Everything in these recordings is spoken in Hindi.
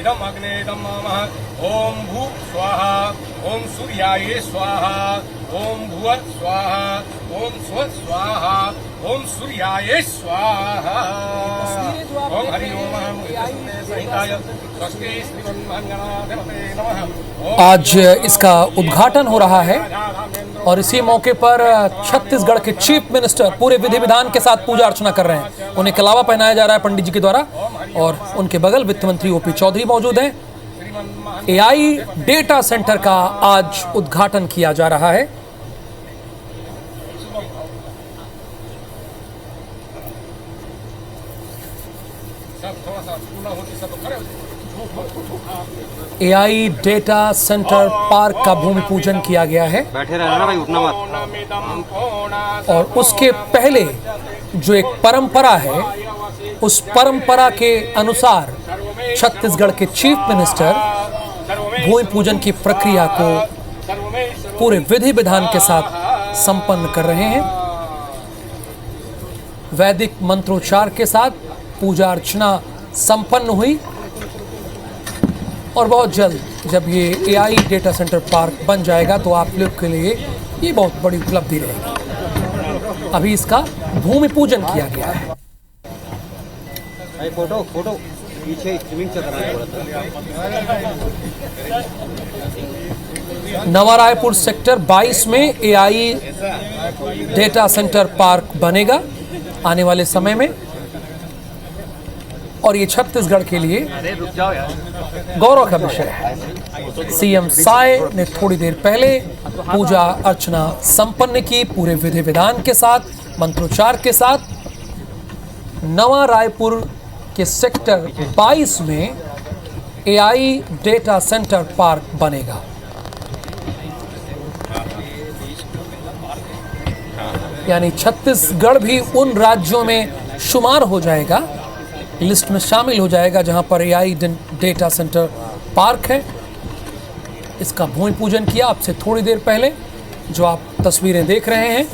इदम अग्ने इदम ममः ओम भू स्वाहा ओम सूर्याय स्वाहा ओम भुव स्वाहा ओम स्व स्वाहा ओम सूर्याय स्वाहा ओम हरि ओम संहिताय स्वस्ति श्रीमन्महागणाधिपतये नमः। आज इसका उद्घाटन हो रहा है और इसी मौके पर छत्तीसगढ़ के चीफ मिनिस्टर पूरे विधि विधान के साथ पूजा अर्चना कर रहे हैं। उन्हें कलावा पहनाया जा रहा है पंडित जी के द्वारा और उनके बगल वित्त मंत्री ओपी चौधरी मौजूद हैं। एआई डेटा सेंटर का आज उद्घाटन किया जा रहा है। एआई डेटा सेंटर पार्क का भूमि पूजन किया गया है। बैठे रहना भाई, उठना मत। और उसके पहले जो एक परंपरा है, उस परंपरा के अनुसार छत्तीसगढ़ के चीफ मिनिस्टर भूमि पूजन की प्रक्रिया को पूरे विधि विधान के साथ संपन्न कर रहे हैं। वैदिक मंत्रोच्चार के साथ पूजा अर्चना संपन्न हुई और बहुत जल्द जब ये एआई डेटा सेंटर पार्क बन जाएगा तो आप लोग के लिए ये बहुत बड़ी उपलब्धि रहेगी। अभी इसका भूमि पूजन किया गया है। फोटो पीछे स्ट्रीमिंग चल रहा है। नवा रायपुर सेक्टर 22 में एआई डेटा सेंटर पार्क बनेगा आने वाले समय में और ये छत्तीसगढ़ के लिए गौरव का विषय है। सीएम साय ने थोड़ी देर पहले पूजा अर्चना संपन्न की पूरे विधि विधान के साथ, मंत्रोच्चार के साथ। नवा रायपुर के सेक्टर 22 में एआई डेटा सेंटर पार्क बनेगा। यानी छत्तीसगढ़ भी उन राज्यों में शुमार हो जाएगा, लिस्ट में शामिल हो जाएगा जहां पर एआई डेटा सेंटर पार्क है। इसका भूमि पूजन किया आपसे थोड़ी देर पहले, जो आप तस्वीरें देख रहे हैं।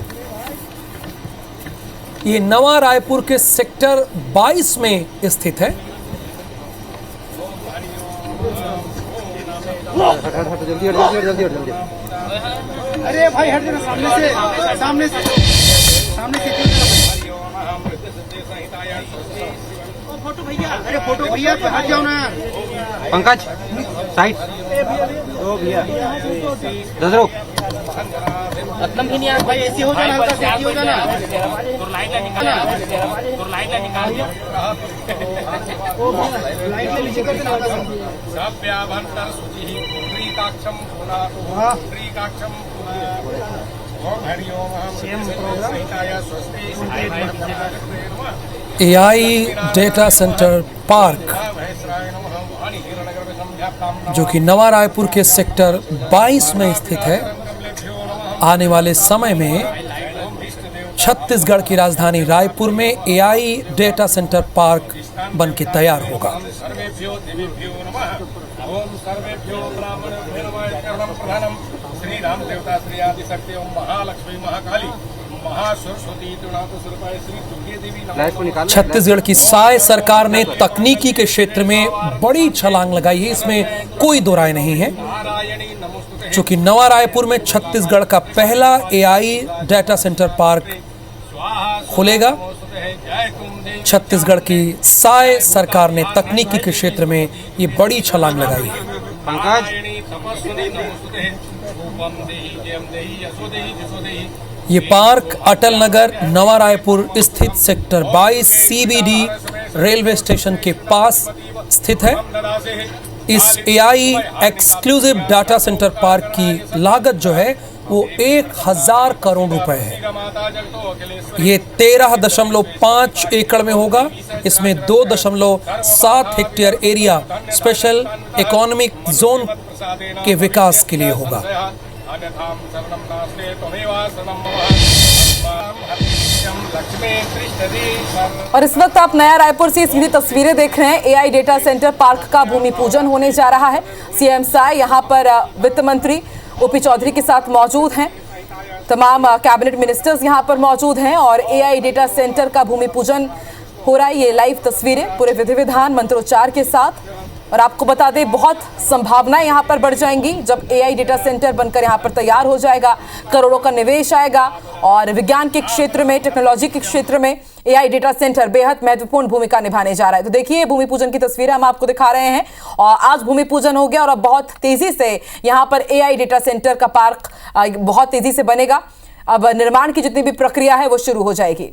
ये नवा रायपुर के सेक्टर 22 में स्थित है। जल्दी। अरे भाई हट जाना, सामने से फोटो भैया हट जाओ ना। पंकज साइड भैया दसरो रत्नम की नहीं आ भाई, ऐसे हो जाना, हल्का से ऐसे हो जाना। लाइट निकाल सभ्याभंतर शुचिः श्रीकाक्षम श्रीकाक्षम ओम हरि ओम संहिताय स्वस्ति। एआई डेटा सेंटर पार्क जो कि नवा रायपुर के सेक्टर 22 में स्थित है, आने वाले समय में छत्तीसगढ़ की राजधानी रायपुर में एआई डेटा सेंटर पार्क बन के तैयार होगा। ओम सर्वेभ्यो ब्राह्मणेभ्यो नमः शरणं प्रधानम श्री राम देवता श्री आदि शक्ति ओम महालक्ष्मी महाकाली महासरस्वती त्रिनाथस्वरूपाय श्री दुर्गे देवी नमः। छत्तीसगढ़ की साय सरकार ने तकनीकी के क्षेत्र में बड़ी छलांग लगाई है, इसमें कोई दो राय नहीं है। चूंकि नवा रायपुर में छत्तीसगढ़ का पहला एआई डेटा सेंटर पार्क खुलेगा, छत्तीसगढ़ की साय सरकार ने तकनीकी के क्षेत्र में ये बड़ी छलांग लगाई है। ये पार्क अटल नगर नवा रायपुर स्थित सेक्टर 22 सीबीडी रेलवे स्टेशन के पास स्थित है। इस AI exclusive data centre park की लागत जो है वो 1000 करोड़ रुपए है। ये 13.5 एकड़ में होगा। इसमें 2.7 hectare area special economic zone के विकास के लिए होगा। और इस वक्त आप नया रायपुर से सीधी तस्वीरें देख रहे हैं। एआई डेटा सेंटर पार्क का भूमि पूजन होने जा रहा है। सीएम साय यहाँ पर वित्त मंत्री ओपी चौधरी के साथ मौजूद हैं। तमाम कैबिनेट मिनिस्टर्स यहाँ पर मौजूद हैं और एआई डेटा सेंटर का भूमि पूजन हो रहा है। ये लाइव तस्वीरें पूरे विधि विधान मंत्रोच्चार के साथ और आपको बता दें बहुत संभावनाएं यहां पर बढ़ जाएंगी जब एआई डेटा सेंटर बनकर यहां पर तैयार हो जाएगा। करोड़ों का निवेश आएगा और विज्ञान के क्षेत्र में, टेक्नोलॉजी के क्षेत्र में एआई डेटा सेंटर बेहद महत्वपूर्ण भूमिका निभाने जा रहा है। तो देखिए भूमि पूजन की तस्वीरें हम आपको दिखा रहे हैं और आज भूमि पूजन हो गया और अब बहुत तेजी से यहां पर एआई डेटा सेंटर का पार्क बहुत तेजी से बनेगा। अब निर्माण की जितनी भी प्रक्रिया है वो शुरू हो जाएगी।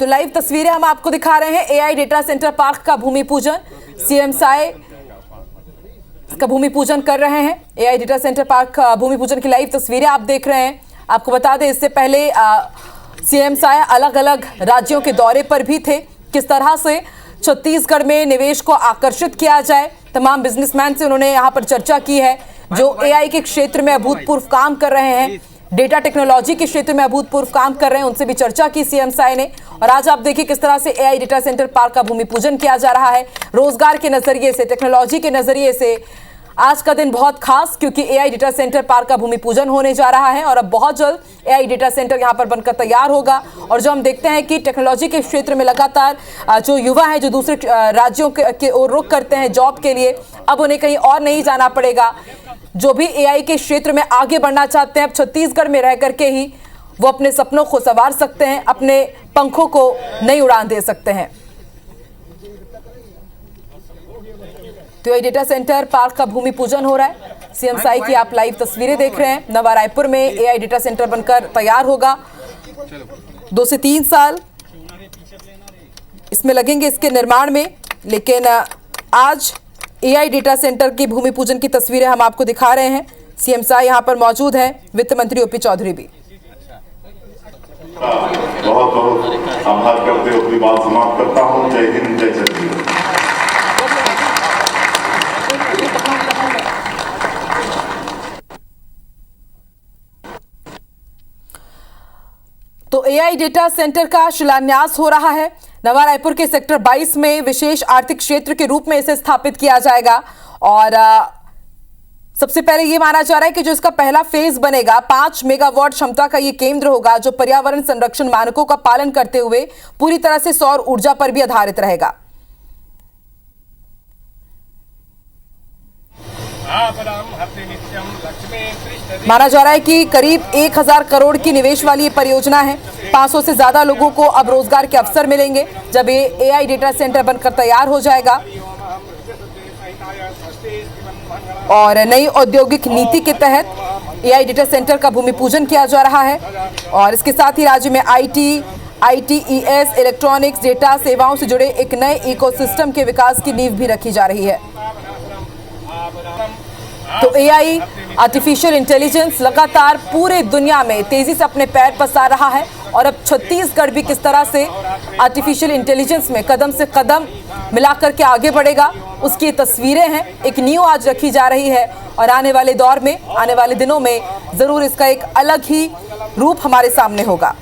तो लाइव तस्वीरें हम आपको दिखा रहे हैं एआई डेटा सेंटर पार्क का भूमि पूजन। सीएम साय का भूमि पूजन कर रहे हैं। एआई डेटा सेंटर पार्क का भूमि पूजन की लाइव तस्वीरें आप देख रहे हैं। आपको बता दें इससे पहले सीएम साय अलग अलग राज्यों के दौरे पर भी थे। किस तरह से छत्तीसगढ़ में निवेश को आकर्षित किया जाए, तमाम बिजनेसमैन से उन्होंने यहां पर चर्चा की है जो एआई के क्षेत्र में अभूतपूर्व काम कर रहे हैं, डेटा टेक्नोलॉजी के क्षेत्र में अभूतपूर्व काम कर रहे हैं, उनसे भी चर्चा की सीएम साय ने। और आज आप देखिए किस तरह से एआई डेटा सेंटर पार्क का भूमि पूजन किया जा रहा है। रोजगार के नजरिए से, टेक्नोलॉजी के नजरिए से आज का दिन बहुत खास, क्योंकि एआई डेटा सेंटर पार्क का भूमि पूजन होने जा रहा है और अब बहुत जल्द एआई डेटा सेंटर यहां पर बनकर तैयार होगा। और जो हम देखते हैं कि टेक्नोलॉजी के क्षेत्र में लगातार जो युवा हैं जो दूसरे राज्यों के ओर रुख करते हैं जॉब के लिए, अब उन्हें कहीं और नहीं जाना पड़ेगा। जो भी एआई के क्षेत्र में आगे बढ़ना चाहते हैं अब छत्तीसगढ़ में रह करके ही वो अपने सपनों को संवार सकते हैं, अपने पंखों को नई उड़ान दे सकते हैं। तो एआई डेटा सेंटर पार्क का भूमि पूजन हो रहा है। सीएम साय की आप लाइव तस्वीरें देख रहे हैं। नवा रायपुर में एआई डेटा सेंटर बनकर तैयार होगा। 2 से 3 साल इसमें लगेंगे इसके निर्माण में, लेकिन आज एआई डेटा सेंटर की भूमि पूजन की तस्वीरें हम आपको दिखा रहे हैं। सीएम साय यहां पर मौजूद हैं, वित्त मंत्री ओपी चौधरी भी। बहुत बहुत आभार करते हुए अपनी बात समाप्त करता हूँ। जय हिंद, जय छत्तीसगढ़। तो एआई डेटा सेंटर का शिलान्यास हो रहा है। नवा रायपुर के सेक्टर 22 में विशेष आर्थिक क्षेत्र के रूप में इसे स्थापित किया जाएगा और सबसे पहले ये माना जा रहा है कि जो इसका पहला फेज बनेगा 5 मेगावाट क्षमता का ये केंद्र होगा जो पर्यावरण संरक्षण मानकों का पालन करते हुए पूरी तरह से सौर ऊर्जा पर भी आधारित रहेगा। माना जा रहा है कि करीब 1000 करोड़ की निवेश वाली ये परियोजना है। 500 से ज्यादा लोगों को अब रोजगार के अवसर मिलेंगे जब ये एआई डेटा सेंटर बनकर तैयार हो जाएगा। और नई औद्योगिक नीति के तहत एआई डेटा सेंटर का भूमि पूजन किया जा रहा है और इसके साथ ही राज्य में आईटीईएस, इलेक्ट्रॉनिक्स, डेटा सेवाओं से जुड़े एक नए इकोसिस्टम के विकास की नींव भी रखी जा रही है। तो एआई, आर्टिफिशियल इंटेलिजेंस लगातार पूरे दुनिया में तेजी से अपने पैर पसार रहा है और अब छत्तीसगढ़ भी किस तरह से आर्टिफिशियल इंटेलिजेंस में कदम से कदम मिलाकर के आगे बढ़ेगा उसकी तस्वीरें हैं। एक नींव आज रखी जा रही है और आने वाले दौर में, आने वाले दिनों में जरूर इसका एक अलग ही रूप हमारे सामने होगा।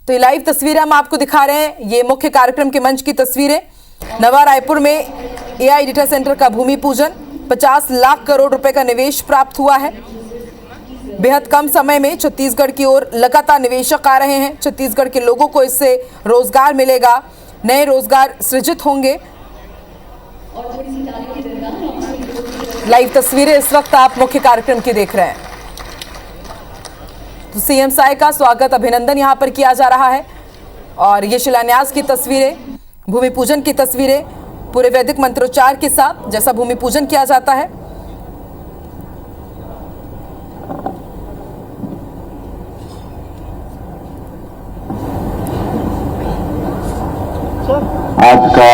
तो ये लाइव तस्वीरें हम आपको दिखा रहे हैं, ये मुख्य कार्यक्रम के मंच की तस्वीरें। नवा रायपुर में एआई डेटा सेंटर का भूमि पूजन, 50 लाख करोड़ रुपए का निवेश प्राप्त हुआ है। बेहद कम समय में छत्तीसगढ़ की ओर लगातार निवेशक आ रहे हैं। छत्तीसगढ़ के लोगों को इससे रोजगार मिलेगा, नए रोजगार सृजित होंगे। लाइव तस्वीरें इस वक्त आप मुख्य कार्यक्रम की देख रहे हैं। तो सीएम साय का स्वागत, अभिनंदन यहां पर किया जा रहा है और ये शिलान्यास की तस्वीरें, भूमि पूजन की तस्वीरें पूरे वैदिक मंत्रोच्चार के साथ जैसा भूमि पूजन किया जाता है। आज का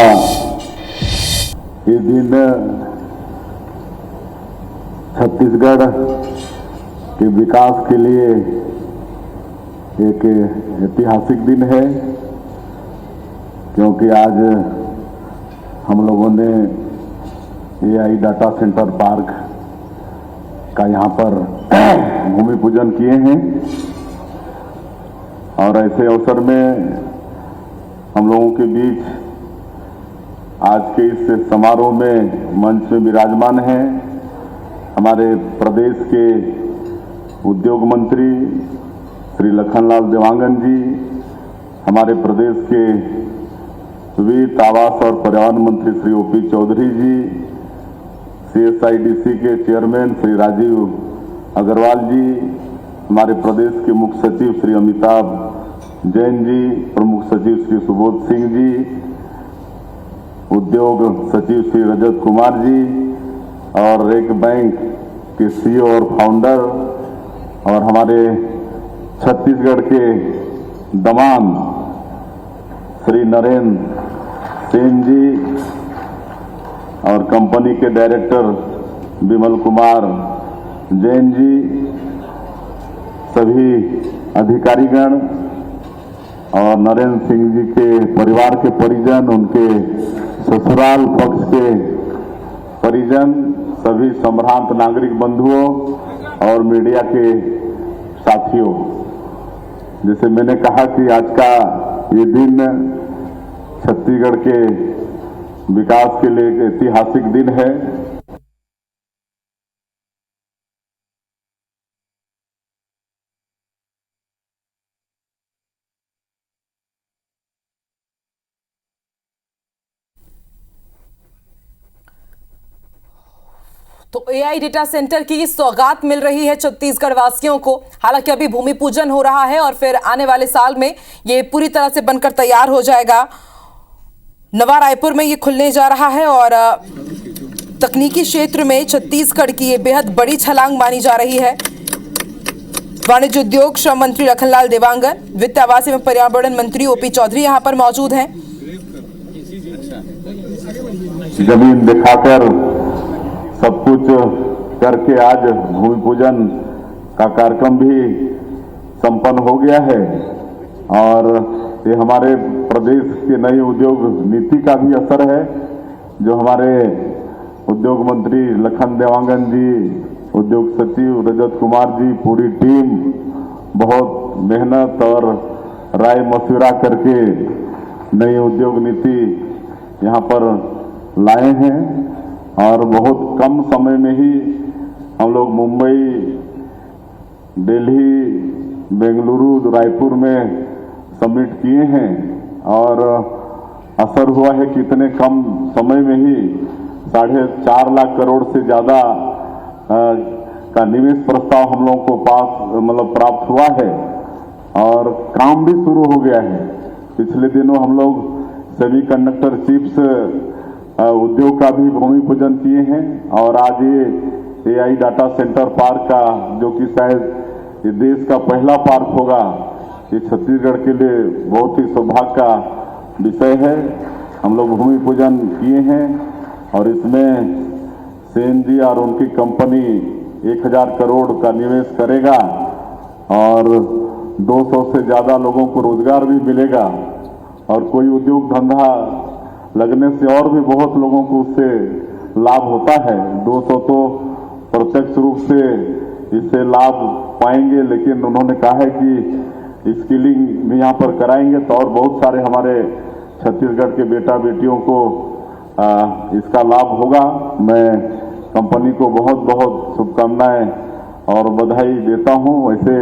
ये दिन छत्तीसगढ़ के विकास के लिए एक ऐतिहासिक दिन है, क्योंकि आज हम लोगों ने एआई डाटा सेंटर पार्क का यहाँ पर भूमि पूजन किए हैं और ऐसे अवसर में हम लोगों के बीच आज के इस समारोह में मंच में विराजमान हैं हमारे प्रदेश के उद्योग मंत्री श्री लखनलाल देवांगन जी, हमारे प्रदेश के वित्त, आवास और पर्यावरण मंत्री श्री ओपी चौधरी जी, CSIDC के चेयरमैन श्री राजीव अग्रवाल जी, हमारे प्रदेश के मुख्य सचिव श्री अमिताभ जैन जी, प्रमुख सचिव श्री सुबोध सिंह जी, उद्योग सचिव श्री रजत कुमार जी और रेक बैंक के CEO और फाउंडर और हमारे छत्तीसगढ़ के दमान श्री नरेंद्र सेन जी और कंपनी के डायरेक्टर विमल कुमार जैन जी, सभी अधिकारीगण और नरेंद्र सिंह जी के परिवार के परिजन, उनके ससुराल पक्ष के परिजन, सभी संभ्रांत नागरिक बंधुओं और मीडिया के साथियों, जैसे मैंने कहा कि आज का ये दिन छत्तीसगढ़ के विकास के लिए एक ऐतिहासिक दिन है। तो AI डेटा सेंटर की सौगात मिल रही है छत्तीसगढ़ वासियों को। हालांकि अभी भूमि पूजन हो रहा है और फिर आने वाले साल में ये पूरी तरह से बनकर तैयार हो जाएगा। नवा रायपुर में ये खुलने जा रहा है और तकनीकी क्षेत्र में छत्तीसगढ़ की ये बेहद बड़ी छलांग मानी जा रही है। वाणिज्य उद्योग श्रम मंत्री लखनलाल देवांगन, वित्त, आवास एवं पर्यावरण मंत्री ओपी चौधरी यहाँ पर मौजूद हैं। जमीन दिखाकर सब कुछ करके आज भूमि पूजन का कार्यक्रम भी संपन्न हो गया है और ये हमारे प्रदेश के नई उद्योग नीति का भी असर है, जो हमारे उद्योग मंत्री लखन देवांगन जी, उद्योग सचिव रजत कुमार जी, पूरी टीम बहुत मेहनत और राय मशविरा करके नई उद्योग नीति यहाँ पर लाए हैं और बहुत कम समय में ही हम लोग मुंबई, दिल्ली, बेंगलुरु, रायपुर में सबमिट किए हैं और असर हुआ है कि इतने कम समय में ही 4.5 लाख करोड़ से ज़्यादा का निवेश प्रस्ताव हम लोगों को प्राप्त हुआ है और काम भी शुरू हो गया है। पिछले दिनों हम लोग सेमीकंडक्टर चिप्स उद्योग का भी भूमि पूजन किए हैं और आज ये AI डाटा सेंटर पार्क का, जो कि शायद ये देश का पहला पार्क होगा, ये छत्तीसगढ़ के लिए बहुत ही सौभाग्य का विषय है। हम लोग भूमि पूजन किए हैं और इसमें सेन जी और उनकी कंपनी 1000 करोड़ का निवेश करेगा और 200 से ज़्यादा लोगों को रोजगार भी मिलेगा और कोई उद्योग धंधा लगने से और भी बहुत लोगों को उससे लाभ होता है। 200 तो प्रत्यक्ष रूप से इससे लाभ पाएंगे, लेकिन उन्होंने कहा है कि स्किलिंग भी यहाँ पर कराएंगे तो और बहुत सारे हमारे छत्तीसगढ़ के बेटा बेटियों को इसका लाभ होगा। मैं कंपनी को बहुत बहुत शुभकामनाएं और बधाई देता हूँ। वैसे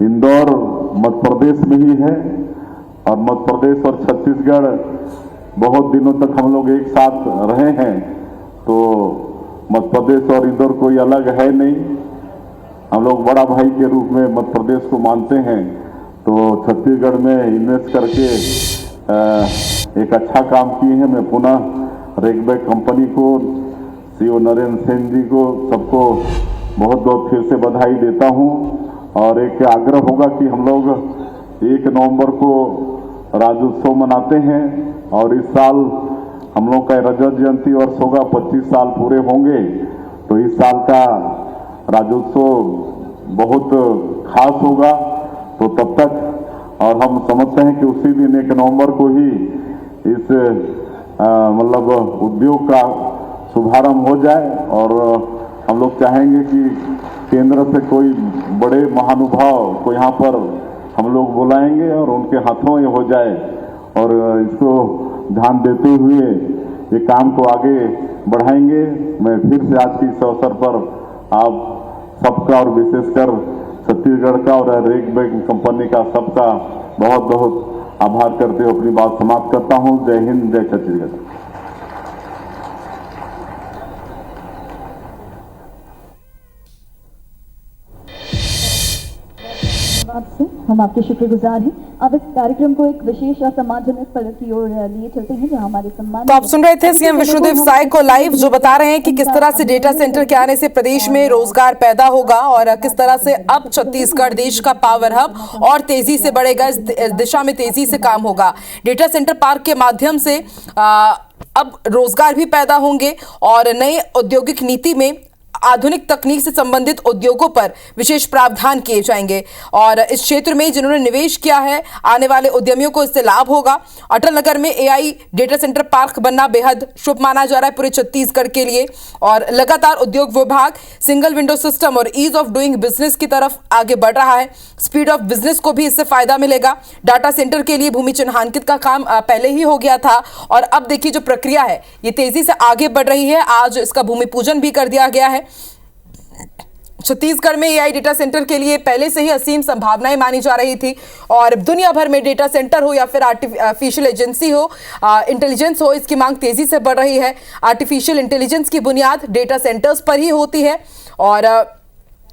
इंदौर मध्य प्रदेश में ही है और मध्य प्रदेश और छत्तीसगढ़ बहुत दिनों तक हम लोग एक साथ रहे हैं, तो मध्य प्रदेश और इंदौर कोई अलग है नहीं। हम लोग बड़ा भाई के रूप में मध्य प्रदेश को मानते हैं, तो छत्तीसगढ़ में इन्वेस्ट करके एक अच्छा काम किए हैं। मैं पुनः रेकबैक कंपनी को, CEO नरेंद्र सेन जी को, सबको बहुत बहुत फिर से बधाई देता हूं और एक आग्रह होगा कि हम लोग 1 नवंबर को राज्योत्सव मनाते हैं और इस साल हम लोग का रजत जयंती वर्ष होगा, 25 साल पूरे होंगे, तो इस साल का राज्योत्सव बहुत खास होगा। तो तब तक और हम समझते हैं कि उसी दिन 1 नवंबर को ही इस उद्योग का शुभारंभ हो जाए और हम लोग चाहेंगे कि केंद्र से कोई बड़े महानुभाव को यहाँ पर हम लोग बुलाएंगे और उनके हाथों ये हो जाए और इसको ध्यान देते हुए ये काम को आगे बढ़ाएंगे। मैं फिर से आज के इस अवसर पर आप सबका और विशेषकर छत्तीसगढ़ का और रेक बैंक कंपनी का सबका बहुत बहुत आभार करते हुए अपनी बात समाप्त करता हूं। जय हिंद, जय छत्तीसगढ़। आपसे हम आपके शुक्रगुजार हैं। अब इस कार्यक्रम को एक विशेष और सम्मानजनक पल की ओर लिए चलते हैं, जहां हमारे सम्मान। तो आप सुन रहे थे सीएम विष्णुदेव साय को लाइव, जो बता रहे हैं कि किस तरह से डेटा सेंटर के आने से प्रदेश में रोजगार पैदा होगा और किस तरह से अब छत्तीसगढ़ देश का पावर हब और तेजी से बढ़ेगा, इस दिशा में तेजी से काम होगा। डेटा सेंटर पार्क के माध्यम से अब रोजगार भी पैदा होंगे और नई औद्योगिक नीति में आधुनिक तकनीक से संबंधित उद्योगों पर विशेष प्रावधान किए जाएंगे और इस क्षेत्र में जिन्होंने निवेश किया है आने वाले उद्यमियों को इससे लाभ होगा। अटल नगर में एआई डेटा सेंटर पार्क बनना बेहद शुभ माना जा रहा है पूरे छत्तीसगढ़ के लिए और लगातार उद्योग विभाग सिंगल विंडो सिस्टम और ईज ऑफ डूइंग बिजनेस की तरफ आगे बढ़ रहा है। स्पीड ऑफ बिजनेस को भी इससे फायदा मिलेगा। डाटा सेंटर के लिए भूमि चिन्हांकित का काम पहले ही हो गया था और अब देखिए जो प्रक्रिया है ये तेजी से आगे बढ़ रही है। आज इसका भूमि पूजन भी कर दिया गया है। छत्तीसगढ़ में एआई डेटा सेंटर के लिए पहले से ही असीम संभावनाएं मानी जा रही थी और दुनिया भर में डेटा सेंटर हो या फिर आर्टिफिशियल एजेंसी हो, इंटेलिजेंस हो, इसकी मांग तेजी से बढ़ रही है। आर्टिफिशियल इंटेलिजेंस की बुनियाद डेटा सेंटर्स पर ही होती है और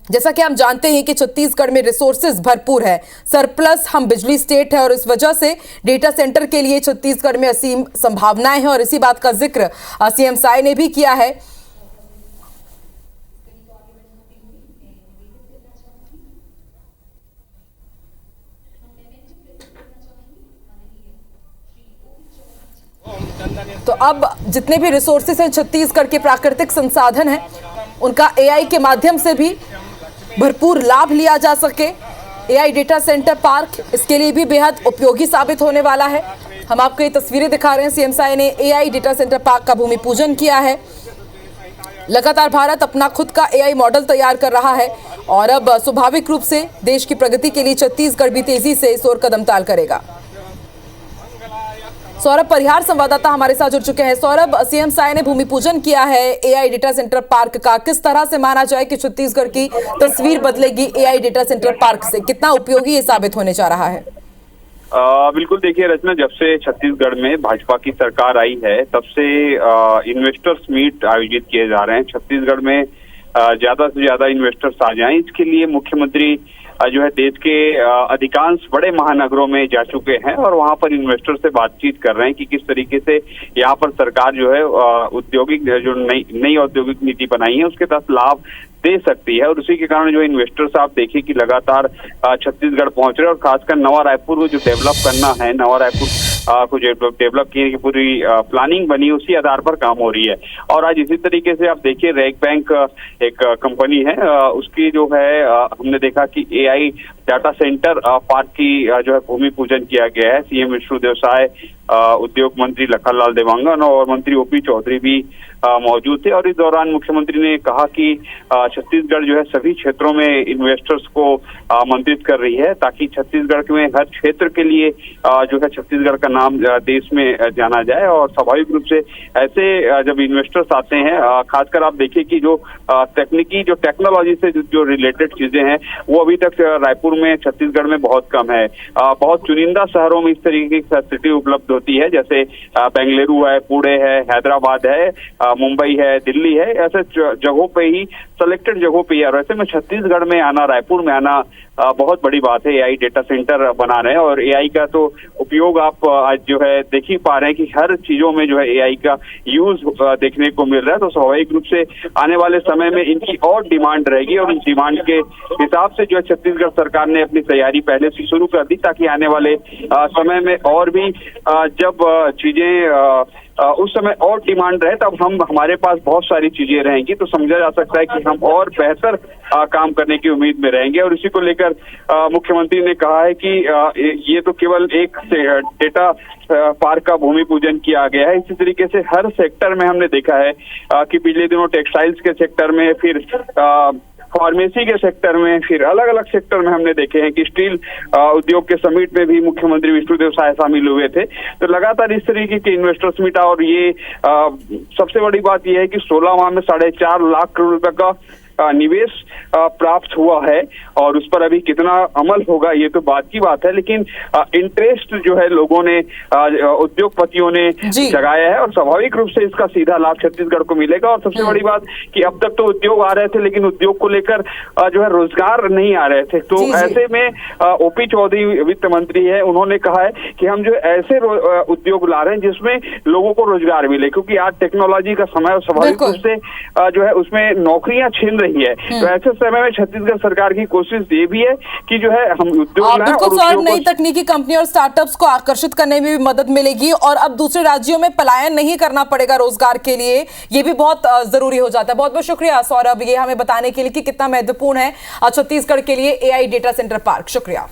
जैसा कि हम जानते हैं कि छत्तीसगढ़ में रिसोर्सेज भरपूर है, सरप्लस हम बिजली स्टेट है और इस वजह से डेटा सेंटर के लिए छत्तीसगढ़ में असीम संभावनाएं हैं और इसी बात का जिक्र सीएम साय ने भी किया है। तो अब जितने भी रिसोर्सेस हैं, छत्तीसगढ़ के प्राकृतिक संसाधन हैं, उनका एआई के माध्यम से भी भरपूर लाभ लिया जा सके। एआई डेटा सेंटर पार्क इसके लिए भी बेहद उपयोगी साबित होने वाला है। हम आपको ये तस्वीरें दिखा रहे हैं। सीएम साय ने एआई डेटा सेंटर पार्क का भूमि पूजन किया है। लगातार भारत अपना खुद का एआई मॉडल तैयार कर रहा है और अब स्वाभाविक रूप से देश की प्रगति के लिए छत्तीसगढ़ भी तेजी से इस ओर कदम ताल करेगा। सौरभ परिहार संवाददाता हमारे साथ जुड़ चुके हैं। सौरभ, सीएम साय ने भूमि पूजन किया है एआई डेटा सेंटर पार्क का, किस तरह से माना जाए कि छत्तीसगढ़ की तस्वीर बदलेगी एआई डेटा सेंटर पार्क से, कितना उपयोगी ये साबित होने जा रहा है? बिल्कुल, देखिए रचना, जब से छत्तीसगढ़ में भाजपा की सरकार आई है तब से इन्वेस्टर्स मीट आयोजित किए जा रहे हैं। छत्तीसगढ़ में ज्यादा से ज्यादा इन्वेस्टर्स आ जाएं, इसके लिए मुख्यमंत्री जो है देश के अधिकांश बड़े महानगरों में जा चुके हैं और वहां पर इन्वेस्टर से बातचीत कर रहे हैं कि किस तरीके से यहाँ पर सरकार जो है औद्योगिक जो नई औद्योगिक नीति बनाई है उसके तहत लाभ दे सकती है और उसी के कारण जो इन्वेस्टर्स आप देखिए कि लगातार छत्तीसगढ़ पहुंच रहे हैं और खासकर नवा रायपुर को जो डेवलप करना है, नवा रायपुर को डेवलप की पूरी प्लानिंग बनी, उसी आधार पर काम हो रही है। और आज इसी तरीके से आप देखिए रेक बैंक एक कंपनी है, उसकी जो है हमने देखा कि एआई डाटा सेंटर पार्क की जो है भूमि पूजन किया गया है। सीएम विष्णुदेव साय, उद्योग मंत्री लखनलाल देवांगन और मंत्री ओपी चौधरी भी मौजूद थे और इस दौरान मुख्यमंत्री ने कहा कि छत्तीसगढ़ जो है सभी क्षेत्रों में इन्वेस्टर्स को आमंत्रित कर रही है ताकि छत्तीसगढ़ में हर क्षेत्र के लिए जो है छत्तीसगढ़ का नाम देश में जाना जाए। और स्वाभाविक रूप से ऐसे जब इन्वेस्टर्स आते हैं, खासकर आप देखिए कि जो तकनीकी जो टेक्नोलॉजी से जो रिलेटेड चीजें हैं वो अभी तक रायपुर में, छत्तीसगढ़ में बहुत कम है। बहुत चुनिंदा शहरों में इस तरीके की फैसिलिटी उपलब्ध होती है, जैसे बेंगलुरु है, पुणे है, हैदराबाद है, मुंबई है, दिल्ली है, ऐसे जगहों पे ही, सेलेक्टेड जगहों पे ही। और ऐसे में छत्तीसगढ़ में आना, रायपुर में आना बहुत बड़ी बात है। एआई डेटा सेंटर बना रहे हैं और एआई का तो उपयोग आप आज जो है देख ही पा रहे हैं कि हर चीजों में जो है एआई का यूज देखने को मिल रहा है। तो स्वाभाविक रूप से आने वाले समय में इनकी और डिमांड रहेगी और इस डिमांड के हिसाब से जो है छत्तीसगढ़ सरकार ने अपनी तैयारी पहले से शुरू कर दी ताकि आने वाले समय में और भी जब चीजें उस समय और डिमांड रहे तब हमारे पास बहुत सारी चीजें रहेंगी, तो समझा जा सकता है कि हम और बेहतर काम करने की उम्मीद में रहेंगे। और इसी को लेकर मुख्यमंत्री ने कहा है कि ये तो केवल एक डेटा पार्क का भूमि पूजन किया गया है, इसी तरीके से हर सेक्टर में हमने देखा है कि पिछले दिनों टेक्सटाइल्स के सेक्टर में, फिर फार्मेसी के सेक्टर में, फिर अलग अलग सेक्टर में हमने देखे हैं कि स्टील उद्योग के समिट में भी मुख्यमंत्री विष्णुदेव साय शामिल हुए थे। तो लगातार इस तरीके के इन्वेस्टर्स मीट और ये सबसे बड़ी बात यह है कि 16 माह में 4.5 लाख करोड़ रुपए का निवेश प्राप्त हुआ है और उस पर अभी कितना अमल होगा ये तो बात की बात है, लेकिन इंटरेस्ट जो है लोगों ने, उद्योगपतियों ने जगाया है और स्वाभाविक रूप से इसका सीधा लाभ छत्तीसगढ़ को मिलेगा। और सबसे बड़ी बात कि अब तक तो उद्योग आ रहे थे लेकिन उद्योग को लेकर जो है रोजगार नहीं आ रहे थे, तो ऐसे में ओपी चौधरी वित्त मंत्री है, उन्होंने कहा है कि हम जो ऐसे उद्योग ला रहे हैं जिसमें लोगों को रोजगार मिले, क्योंकि आज टेक्नोलॉजी का समय और स्वाभाविक रूप से जो है उसमें नौकरियां छिन रही है। तो ऐसे समय में छत्तीसगढ़ सरकार की कोशिश ये भी है कि जो है हम उद्योग बिल्कुल सर, नई तकनीकी कंपनी और स्टार्टअप्स को आकर्षित करने में भी मदद मिलेगी और अब दूसरे राज्यों में पलायन नहीं करना पड़ेगा रोजगार के लिए, ये भी बहुत जरूरी हो जाता है। बहुत बहुत शुक्रिया सौरभ, ये हमें बताने के लिए कि कितना महत्वपूर्ण है छत्तीसगढ़ के लिए AI डेटा सेंटर पार्क। शुक्रिया।